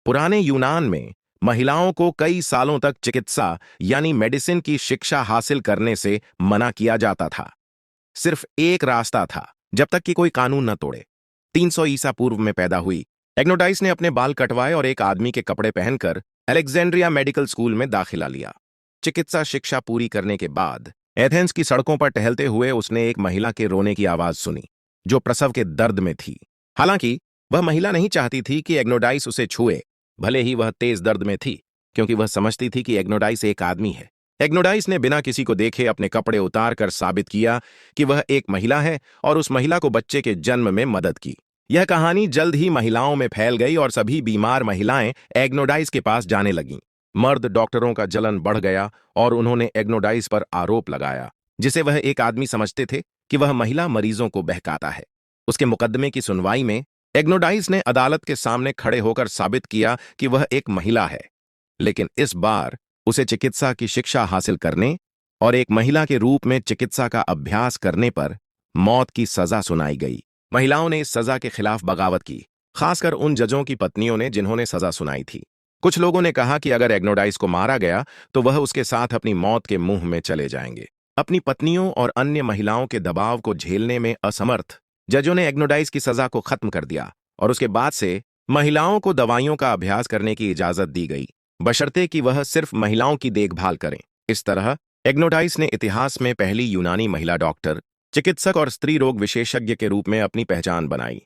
पुराने यूनान में महिलाओं को कई सालों तक चिकित्सा यानी मेडिसिन की शिक्षा हासिल करने से मना किया जाता था। सिर्फ एक रास्ता था, जब तक कि कोई कानून न तोड़े। 300 ईसा पूर्व में पैदा हुई एग्नोडाइस ने अपने बाल कटवाए और एक आदमी के कपड़े पहनकर अलेक्जेंड्रिया मेडिकल स्कूल में दाखिला लिया। चिकित्सा शिक्षा पूरी करने के बाद एथेंस की सड़कों पर टहलते हुए उसने एक महिला के रोने की आवाज सुनी, जो प्रसव के दर्द में थी। हालांकि वह महिला नहीं चाहती थी कि एग्नोडाइस उसे छुए, भले ही वह तेज दर्द में थी, क्योंकि वह समझती थी कि एग्नोडाइस एक आदमी है। एग्नोडाइस ने बिना किसी को देखे अपने कपड़े उतार कर साबित किया कि वह एक महिला है और उस महिला को बच्चे के जन्म में मदद की। यह कहानी जल्द ही महिलाओं में फैल गई और सभी बीमार महिलाएं एग्नोडाइस के पास जाने लगीं। मर्द डॉक्टरों का जलन बढ़ गया और उन्होंने एग्नोडाइस पर आरोप लगाया, जिसे वह एक आदमी समझते थे कि वह महिला मरीजों को बहकाता है। उसके मुकदमे की सुनवाई में एग्नोडाइस ने अदालत के सामने खड़े होकर साबित किया कि वह एक महिला है, लेकिन इस बार उसे चिकित्सा की शिक्षा हासिल करने और एक महिला के रूप में चिकित्सा का अभ्यास करने पर मौत की सजा सुनाई गई। महिलाओं ने इस सजा के खिलाफ बगावत की, खासकर उन जजों की पत्नियों ने जिन्होंने सजा सुनाई थी। कुछ लोगों ने कहा कि अगर एग्नोडाइस को मारा गया तो वह उसके साथ अपनी मौत के मुंह में चले जाएंगे। अपनी पत्नियों और अन्य महिलाओं के दबाव को झेलने में असमर्थ जजों ने एग्नोडाइस की सजा को खत्म कर दिया और उसके बाद से महिलाओं को दवाइयों का अभ्यास करने की इजाजत दी गई, बशर्ते कि वह सिर्फ महिलाओं की देखभाल करें। इस तरह एग्नोडाइस ने इतिहास में पहली यूनानी महिला डॉक्टर, चिकित्सक और स्त्री रोग विशेषज्ञ के रूप में अपनी पहचान बनाई।